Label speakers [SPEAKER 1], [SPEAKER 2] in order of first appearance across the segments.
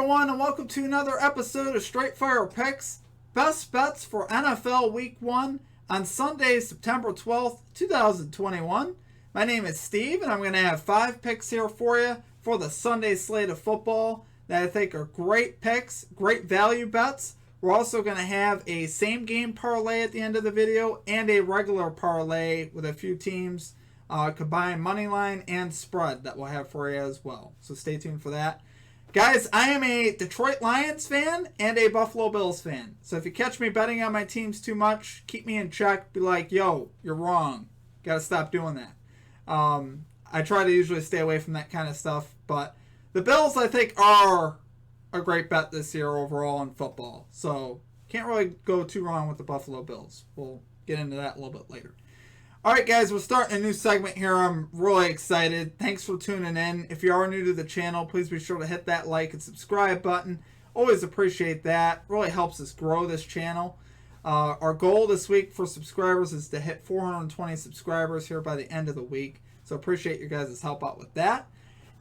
[SPEAKER 1] everyone, and welcome to another episode of Straight Fire Picks. Best bets for NFL Week 1 on Sunday, September 12th, 2021. My name is Steve, and I'm going to have 5 picks here for you for the Sunday slate of football that I think are great picks, great value bets. We're also going to have a same-game parlay at the end of the video and a regular parlay with a few teams, combined money line and spread that we'll have for you as well. So stay tuned for that. Guys, I am a Detroit Lions fan and a Buffalo Bills fan. So if you catch me betting on my teams too much, keep me in check. Be like, yo, you're wrong. Got to stop doing that. I try to usually stay away from that kind of stuff. But the Bills, I think, are a great bet this year overall in football. So can't really go too wrong with the Buffalo Bills. We'll get into that a little bit later. All right, guys, we're starting a new segment here. I'm really excited. Thanks for tuning in. If you are new to the channel, please be sure to hit that like and subscribe button. Always appreciate that. Really helps us grow this channel. Our goal this week for subscribers is to hit 420 subscribers here by the end of the week. So appreciate your guys' help out with that.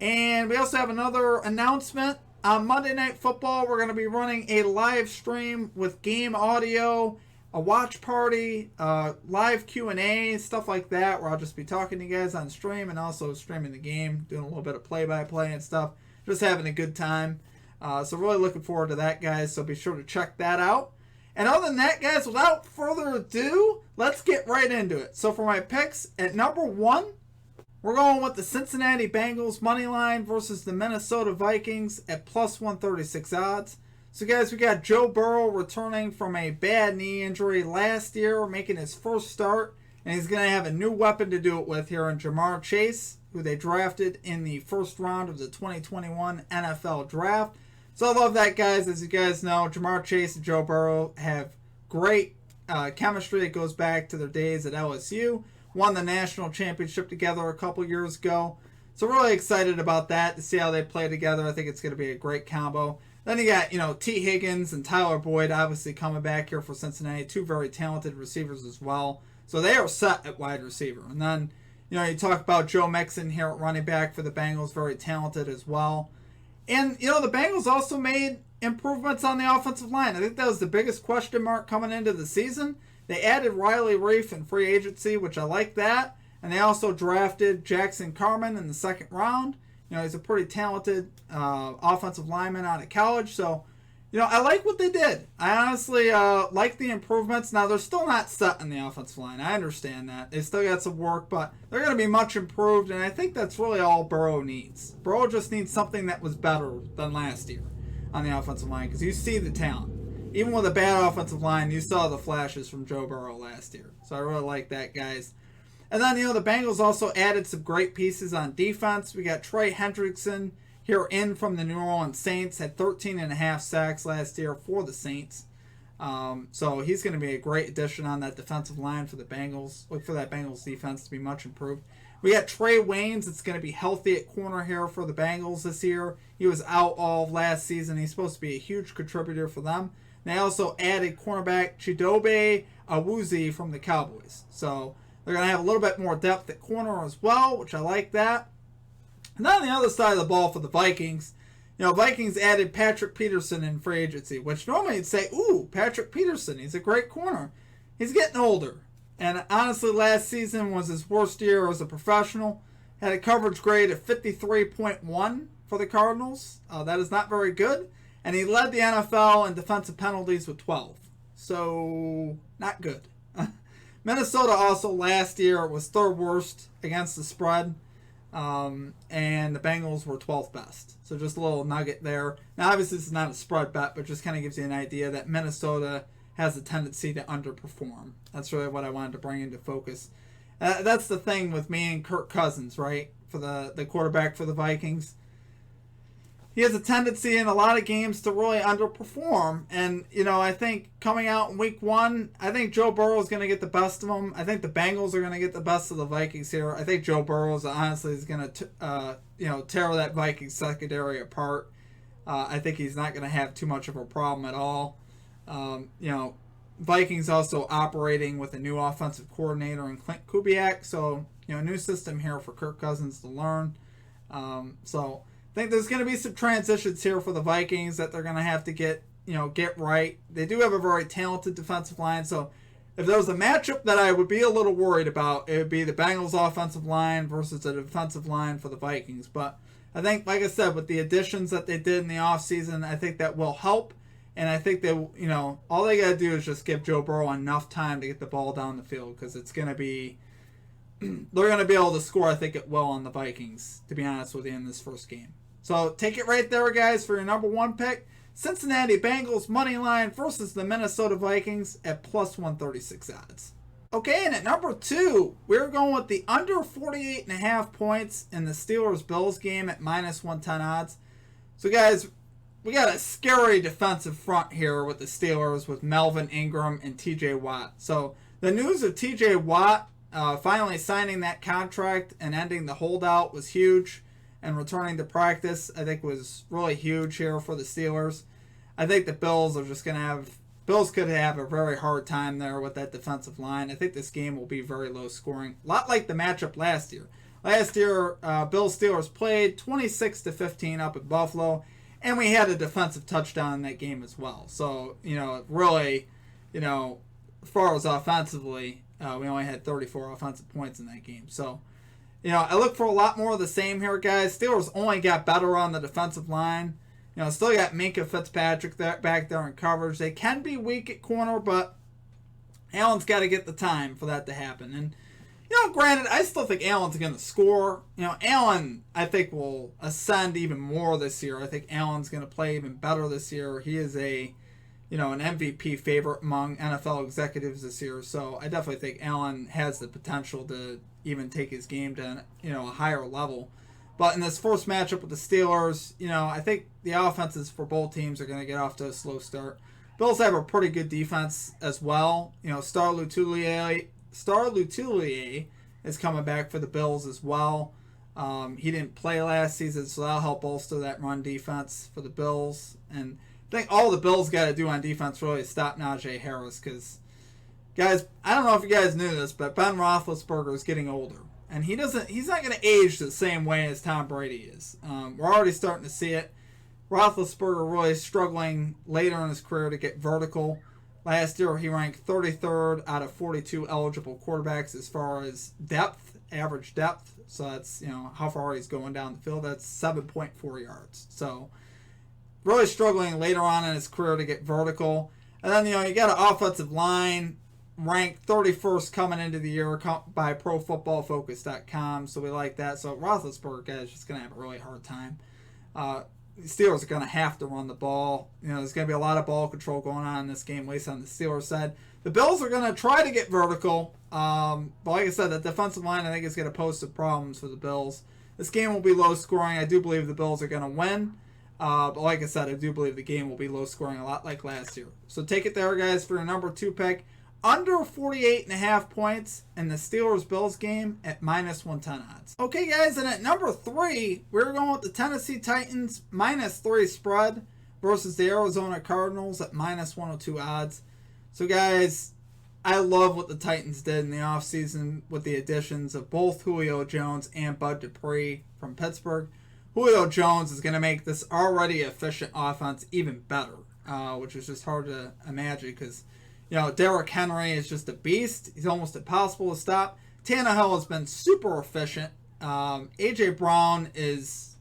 [SPEAKER 1] And we also have another announcement. On Monday Night Football, we're going to be running a live stream with game audio, a watch party, live Q&A, stuff like that, where I'll just be talking to you guys on stream and also streaming the game, doing a little bit of play-by-play and stuff, just having a good time. So really looking forward to that, guys, so be sure to check that out. And other than that, guys, without further ado, let's get right into it. So for my picks, at number 1, we're going with the Cincinnati Bengals money line versus the Minnesota Vikings at plus 136 odds. So, guys, we got Joe Burrow returning from a bad knee injury last year, making his first start, and he's going to have a new weapon to do it with here in Jamar Chase, who they drafted in the first round of the 2021 NFL Draft. So I love that, guys. As you guys know, Jamar Chase and Joe Burrow have great chemistry that goes back to their days at LSU. Won the national championship together a couple years ago. So really excited about that to see how they play together. I think it's going to be a great combo. Then you got, T. Higgins and Tyler Boyd obviously coming back here for Cincinnati. 2 very talented receivers as well. So they are set at wide receiver. And then, you talk about Joe Mixon here at running back for the Bengals. Very talented as well. And, the Bengals also made improvements on the offensive line. I think that was the biggest question mark coming into the season. They added Riley Reiff in free agency, which I like that. And they also drafted Jackson Carman in the second round. He's a pretty talented offensive lineman out of college. So, I like what they did. I honestly like the improvements. Now, they're still not set in the offensive line. I understand that. They still got some work, but they're going to be much improved. And I think that's really all Burrow needs. Burrow just needs something that was better than last year on the offensive line, because you see the talent. Even with a bad offensive line, you saw the flashes from Joe Burrow last year. So I really like that, guys. And then, the Bengals also added some great pieces on defense. We got Trey Hendrickson here in from the New Orleans Saints. Had 13.5 sacks last year for the Saints. So he's going to be a great addition on that defensive line for the Bengals. Look for that Bengals defense to be much improved. We got Trey Waynes. It's going to be healthy at corner here for the Bengals this year. He was out all of last season. He's supposed to be a huge contributor for them. They also added cornerback Chidobe Awuzie from the Cowboys. So they're going to have a little bit more depth at corner as well, which I like that. And then on the other side of the ball for the Vikings, Vikings added Patrick Peterson in free agency, which normally you'd say, ooh, Patrick Peterson, he's a great corner. He's getting older. And honestly, last season was his worst year as a professional. Had a coverage grade of 53.1 for the Cardinals. That is not very good. And he led the NFL in defensive penalties with 12. So, not good. Minnesota also last year was 3rd worst against the spread. And the Bengals were 12th best. So just a little nugget there. Now, obviously, this is not a spread bet, but just kind of gives you an idea that Minnesota has a tendency to underperform. That's really what I wanted to bring into focus. That's the thing with me and Kirk Cousins, right? For the quarterback for the Vikings. He has a tendency in a lot of games to really underperform. And, I think coming out in week 1, I think Joe Burrow is going to get the best of them. I think the Bengals are going to get the best of the Vikings here. I think Joe Burrow honestly is going to, tear that Vikings secondary apart. I think he's not going to have too much of a problem at all. Vikings also operating with a new offensive coordinator in Clint Kubiak. So, new system here for Kirk Cousins to learn. So think there's going to be some transitions here for the Vikings that they're going to have to get right. They do have a very talented defensive line, so if there was a matchup that I would be a little worried about, it would be the Bengals offensive line versus the defensive line for the Vikings. But I think, like I said, with the additions that they did in the offseason, I think that will help. And I think that, all they got to do is just give Joe Burrow enough time to get the ball down the field, because it's going to be, they're going to be able to score, I think it will, on the Vikings, to be honest with you, in this first game. So take it right there, guys, for your number one pick. Cincinnati Bengals money line versus the Minnesota Vikings at plus 136 odds. Okay, and at number 2, we're going with the under 48.5 points in the Steelers-Bills game at minus 110 odds. So, guys, we got a scary defensive front here with the Steelers with Melvin Ingram and TJ Watt. So, the news of TJ Watt finally signing that contract and ending the holdout was huge. And returning to practice, I think, was really huge here for the Steelers. I think the Bills are just going to have... Bills could have a very hard time there with that defensive line. I think this game will be very low scoring. A lot like the matchup last year. Last year, Bills-Steelers played 26-15 up at Buffalo. And we had a defensive touchdown in that game as well. So, really, as far as offensively, we only had 34 offensive points in that game. So, I look for a lot more of the same here, guys. Steelers only got better on the defensive line. Still got Minka Fitzpatrick back there in coverage. They can be weak at corner, but Allen's got to get the time for that to happen. And, granted, I still think Allen's going to score. Allen, I think, will ascend even more this year. I think Allen's going to play even better this year. He is an MVP favorite among NFL executives this year. So I definitely think Allen has the potential to even take his game to a higher level. But in this first matchup with the Steelers, I think the offenses for both teams are going to get off to a slow start. Bills have a pretty good defense as well. Star Lutullier is coming back for the Bills as well. He didn't play last season, so that'll help bolster that run defense for the Bills. And I think all the Bills got to do on defense really is stop Najee Harris, because, guys, I don't know if you guys knew this, but Ben Roethlisberger is getting older. And he's not going to age the same way as Tom Brady is. We're already starting to see it. Roethlisberger really struggling later in his career to get vertical. Last year, he ranked 33rd out of 42 eligible quarterbacks as far as depth, average depth. So that's, how far he's going down the field. That's 7.4 yards. So really struggling later on in his career to get vertical. And then, you got an offensive line ranked 31st coming into the year by ProFootballFocus.com, so we like that. So Roethlisberger, guys, is just going to have a really hard time. The Steelers are going to have to run the ball. There's going to be a lot of ball control going on in this game, at least on the Steelers side. The Bills are going to try to get vertical, but like I said, the defensive line, I think, is going to pose some problems for the Bills. This game will be low scoring. I do believe the Bills are going to win. But like I said, I do believe the game will be low scoring, a lot like last year. So take it there, guys, for your number 2 pick. Under 48.5 points in the Steelers-Bills game at minus 110 odds. Okay, guys, and at number 3, we're going with the Tennessee Titans minus 3 spread versus the Arizona Cardinals at minus 102 odds. So, guys, I love what the Titans did in the offseason with the additions of both Julio Jones and Bud Dupree from Pittsburgh. Julio Jones is going to make this already efficient offense even better, which is just hard to imagine because, Derrick Henry is just a beast. He's almost impossible to stop. Tannehill has been super efficient. A.J. Brown is,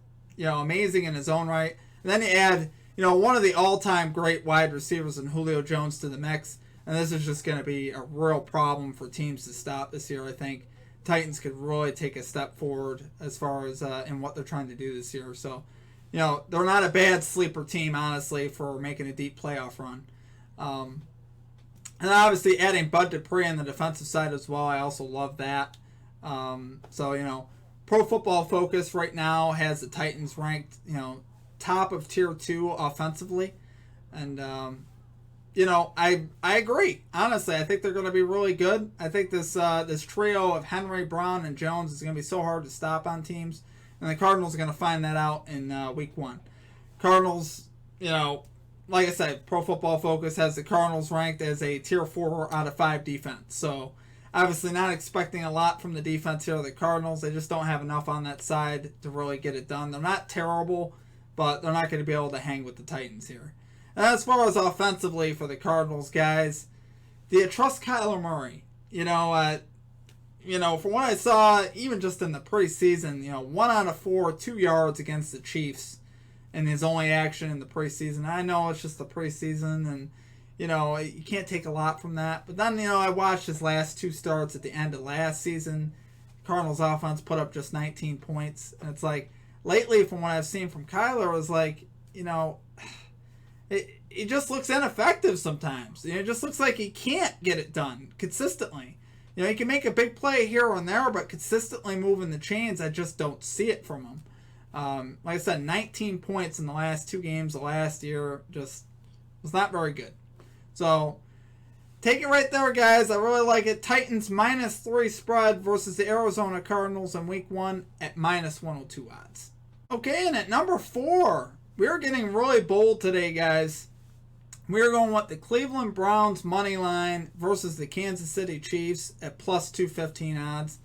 [SPEAKER 1] amazing in his own right. And then you add, one of the all-time great wide receivers in Julio Jones to the mix. And this is just going to be a real problem for teams to stop this year, I think. Titans could really take a step forward as far as in what they're trying to do this year. So, they're not a bad sleeper team, honestly, for making a deep playoff run. And obviously adding Bud Dupree on the defensive side as well, I also love that. So, Pro Football Focus right now has the Titans ranked, top of tier 2 offensively. And, I agree. Honestly, I think they're going to be really good. I think this trio of Henry, Brown, and Jones is going to be so hard to stop on teams. And the Cardinals are going to find that out in week 1. Cardinals, like I said, Pro Football Focus has the Cardinals ranked as a tier 4 out of 5 defense. So Obviously not expecting a lot from the defense here of the Cardinals. They just don't have enough on that side to really get it done. They're not terrible, but they're not going to be able to hang with the Titans here. And as far as offensively for the Cardinals, guys, do you trust Kyler Murray? From what I saw, even just in the preseason, 1 out of 4, 2 yards against the Chiefs in his only action in the preseason. I know it's just the preseason, and, you can't take a lot from that. But then, I watched his last 2 starts at the end of last season. Cardinals offense put up just 19 points. And it's like, lately, from what I've seen from Kyler, it was like, it just looks ineffective sometimes. It just looks like he can't get it done consistently. He can make a big play here and there, but consistently moving the chains, I just don't see it from him. Like I said, 19 points in the last 2 games of last year just was not very good. So, take it right there, guys. I really like it. Titans -3 spread versus the Arizona Cardinals in Week 1 at -102 odds. Okay, and at number 4, we're getting really bold today, guys. We're going with the Cleveland Browns money line versus the Kansas City Chiefs at +215 odds.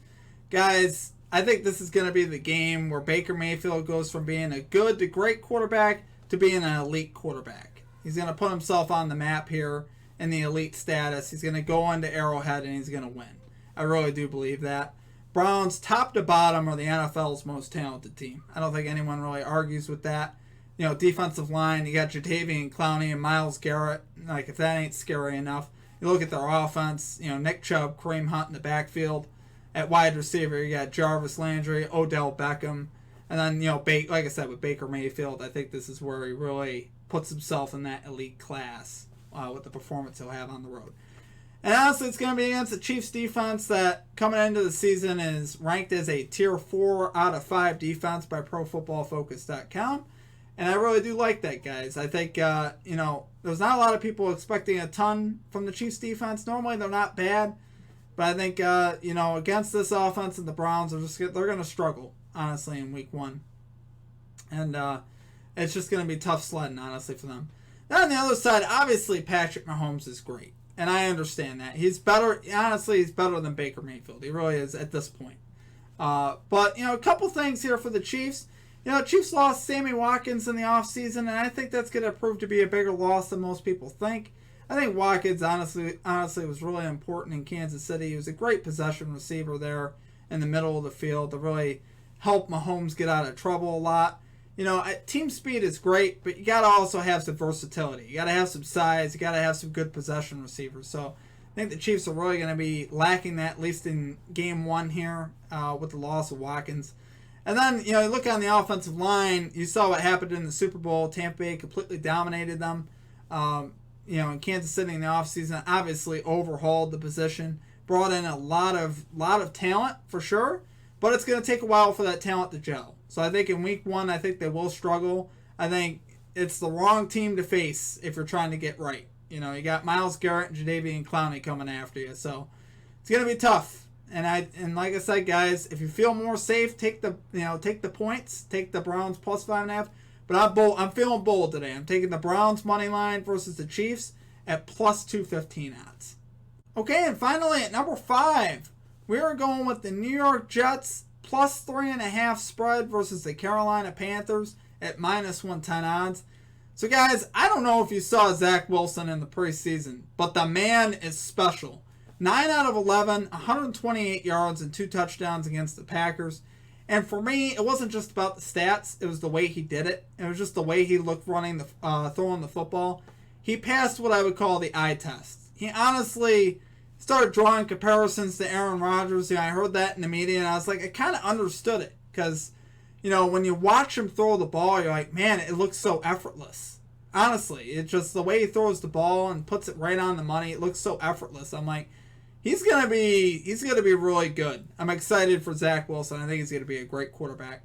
[SPEAKER 1] Guys, I think this is going to be the game where Baker Mayfield goes from being a good to great quarterback to being an elite quarterback. He's going to put himself on the map here in the elite status. He's going to go into Arrowhead and he's going to win. I really do believe that. Browns, top to bottom, are the NFL's most talented team. I don't think anyone really argues with that. Defensive line, you got Jadeveon Clowney and Myles Garrett. Like, if that ain't scary enough. You look at their offense, Nick Chubb, Kareem Hunt in the backfield. At wide receiver, you got Jarvis Landry, Odell Beckham. And then, like I said, with Baker Mayfield, I think this is where he really puts himself in that elite class with the performance he'll have on the road. And honestly, it's going to be against the Chiefs defense that, coming into the season, is ranked as a Tier 4 out of 5 defense by ProFootballFocus.com. And I really do like that, guys. I think, there's not a lot of people expecting a ton from the Chiefs defense. Normally, they're not bad. But I think, against this offense and the Browns, they're going to struggle, honestly, in Week 1. And it's just going to be tough sledding, honestly, for them. Then on the other side, obviously, Patrick Mahomes is great. And I understand that. He's better, honestly, he's better than Baker Mayfield. He really is at this point. But, a couple things here for the Chiefs. Chiefs lost Sammy Watkins in the offseason, and I think that's going to prove to be a bigger loss than most people think. I think Watkins, honestly was really important in Kansas City. He was a great possession receiver there in the middle of the field to really help Mahomes get out of trouble a lot. Team speed is great, but you got to also have some versatility. You got to have some size. You got to have some good possession receivers. So I think the Chiefs are really going to be lacking that, at least in Game 1 here with the loss of Watkins. And then, you look on the offensive line, you saw what happened in the Super Bowl. Tampa Bay completely dominated them. In Kansas City in the offseason, obviously overhauled the position, brought in a lot of talent for sure, but it's going to take a while for that talent to gel. So I think in Week 1, I think they will struggle. I think it's the wrong team to face if you're trying to get right. You got Myles Garrett and Jadeveon Clowney coming after you, so it's going to be tough. And like I said, guys, if you feel more safe, take the points, take the Browns plus 5.5. But I'm feeling bold today. I'm taking the Browns money line versus the Chiefs at +215 odds. Okay, and finally at number 5, we are going with the New York Jets +3.5 spread versus the Carolina Panthers at -110 odds. So guys, I don't know if you saw Zach Wilson in the preseason, but the man is special. 9 out of 11, 128 yards and 2 touchdowns against the Packers. And for me, it wasn't just about the stats. It was the way he did it. It was just the way he looked throwing the football. He passed what I would call the eye test. He honestly started drawing comparisons to Aaron Rodgers. I heard that in the media, and I was like, I kind of understood it. Because, when you watch him throw the ball, you're like, man, it looks so effortless. Honestly, it's just the way he throws the ball and puts it right on the money. It looks so effortless. I'm like, He's gonna be really good. I'm excited for Zach Wilson. I think he's gonna be a great quarterback.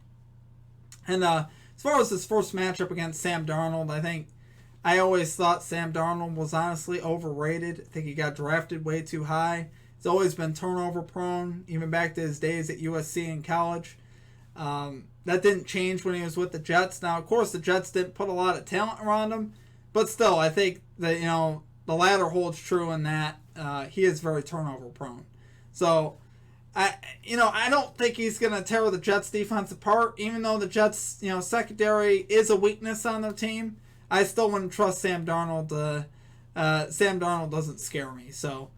[SPEAKER 1] And as far as his first matchup against Sam Darnold, I always thought Sam Darnold was honestly overrated. I think he got drafted way too high. He's always been turnover prone, even back to his days at USC in college. That didn't change when he was with the Jets. Now, of course, the Jets didn't put a lot of talent around him, but still, I think that the latter holds true in that. He is very turnover prone. So, I don't think he's going to tear the Jets defense apart, even though the Jets, secondary is a weakness on their team. I still wouldn't trust Sam Darnold. Sam Darnold doesn't scare me. So,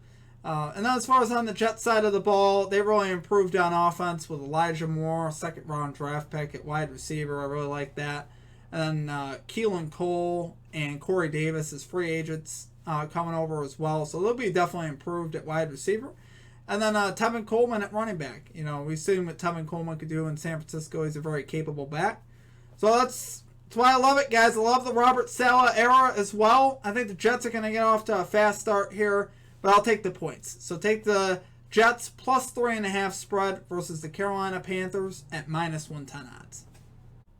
[SPEAKER 1] and then as far as on the Jets side of the ball, they really improved on offense with Elijah Moore, second round draft pick at wide receiver. I really like that. And then Keelan Cole and Corey Davis as free agents coming over as well. So they'll be definitely improved at wide receiver. And then Tevin Coleman at running back. We've seen what Tevin Coleman could do in San Francisco. He's a very capable back. So that's why I love it, guys. I love the Robert Saleh era as well. I think the Jets are going to get off to a fast start here, but I'll take the points. So take the Jets plus 3.5 spread versus the Carolina Panthers at minus 110 odds.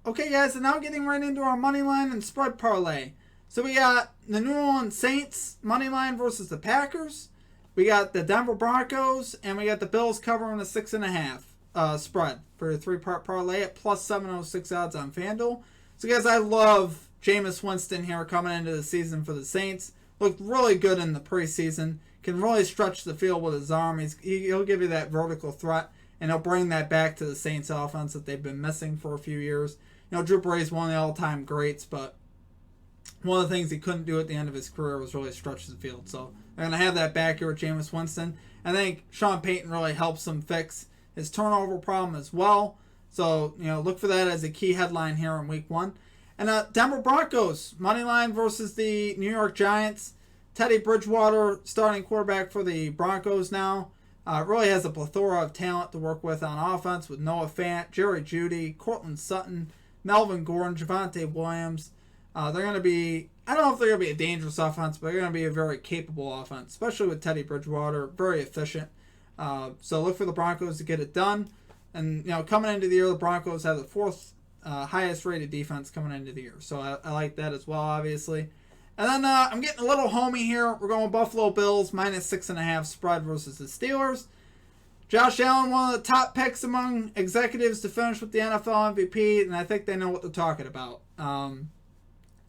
[SPEAKER 1] Okay, guys, and now getting right into our money line and spread parlay. So we got the New Orleans Saints money line versus the Packers. We got the Denver Broncos, and we got the Bills covering the 6.5 spread for a 3-part parlay at plus 706 odds on FanDuel. So, guys, I love Jameis Winston here coming into the season for the Saints. Looked really good in the preseason. Can really stretch the field with his arm. He'll give you that vertical threat, and he'll bring that back to the Saints offense that they've been missing for a few years. Drew Brees, one of the all-time greats, but one of the things he couldn't do at the end of his career was really stretch the field. So they're going to have that back here with Jameis Winston. I think Sean Payton really helps him fix his turnover problem as well. So, look for that as a key headline here in week 1. And Denver Broncos, money line versus the New York Giants. Teddy Bridgewater, starting quarterback for the Broncos now. Really has a plethora of talent to work with on offense with Noah Fant, Jerry Jeudy, Cortland Sutton, Melvin Gordon, Javonte Williams. They're going to be, I don't know if they're going to be a dangerous offense, but they're going to be a very capable offense, especially with Teddy Bridgewater, very efficient. So look for the Broncos to get it done. And, coming into the year, the Broncos have the 4th highest rated defense coming into the year. So I like that as well, obviously. And then I'm getting a little homey here. We're going Buffalo Bills, minus 6.5 spread versus the Steelers. Josh Allen, one of the top picks among executives to finish with the NFL MVP, and I think they know what they're talking about.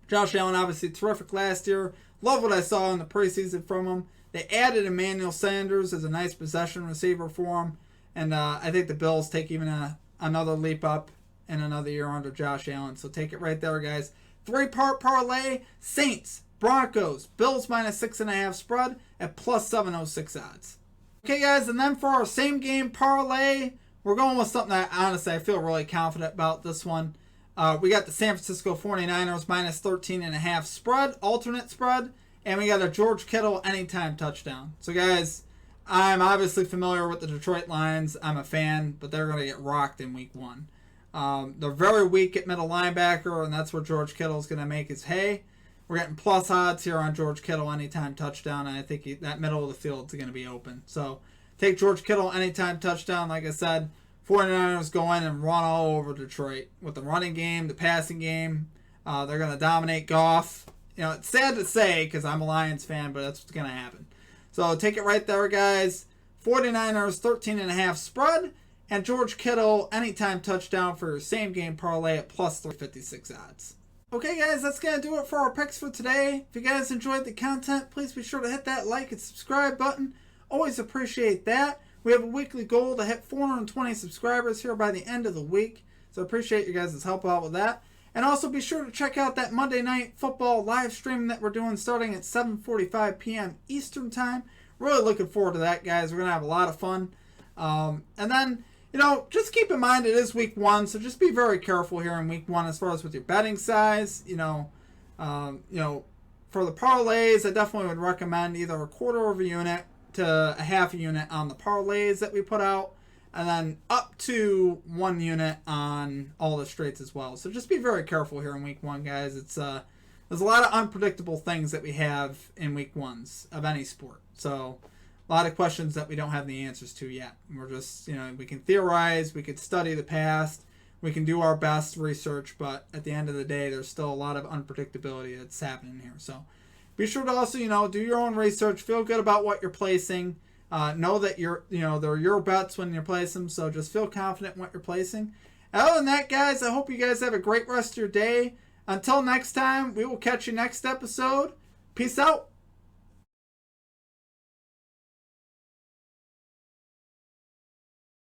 [SPEAKER 1] Josh Allen, obviously terrific last year. Love what I saw in the preseason from him. They added Emmanuel Sanders as a nice possession receiver for him. And I think the Bills take even another leap up in another year under Josh Allen. So take it right there, guys. 3-part parlay, Saints, Broncos, Bills minus 6.5 spread at plus 706 odds. Okay, guys, and then for our same game parlay, we're going with something that honestly I feel really confident about this one. We got the San Francisco 49ers minus 13.5 spread, alternate spread, and we got a George Kittle anytime touchdown. So, guys, I'm obviously familiar with the Detroit Lions. I'm a fan, but they're going to get rocked in week 1. They're very weak at middle linebacker, and that's where George Kittle is going to make his hay. We're getting plus odds here on George Kittle anytime touchdown, and I think that middle of the field is going to be open. So take George Kittle anytime touchdown. Like I said, 49ers go in and run all over Detroit with the running game, the passing game. They're going to dominate Goff. It's sad to say because I'm a Lions fan, but that's what's going to happen. So take it right there, guys. 49ers 13.5 spread. And George Kittle, anytime touchdown for your same game parlay at plus 356 odds. Okay, guys, that's going to do it for our picks for today. If you guys enjoyed the content, please be sure to hit that like and subscribe button. Always appreciate that. We have a weekly goal to hit 420 subscribers here by the end of the week. So appreciate you guys' help out with that. And also be sure to check out that Monday Night Football live stream that we're doing starting at 7:45 p.m. Eastern Time. Really looking forward to that, guys. We're going to have a lot of fun. And then, just keep in mind it is week 1, so just be very careful here in week 1 as far as with your betting size. For the parlays, I definitely would recommend either a quarter of a unit to a half a unit on the parlays that we put out, and then up to 1 unit on all the straights as well. So just be very careful here in week 1, guys. It's there's a lot of unpredictable things that we have in week 1s of any sport. So a lot of questions that we don't have the answers to yet. We're just, we can theorize, we could study the past, we can do our best research, but at the end of the day, there's still a lot of unpredictability that's happening here. So be sure to also, do your own research, feel good about what you're placing, know that they're your bets when you place them, so just feel confident in what you're placing. Other than that, guys, I hope you guys have a great rest of your day. Until next time, we will catch you next episode. Peace out.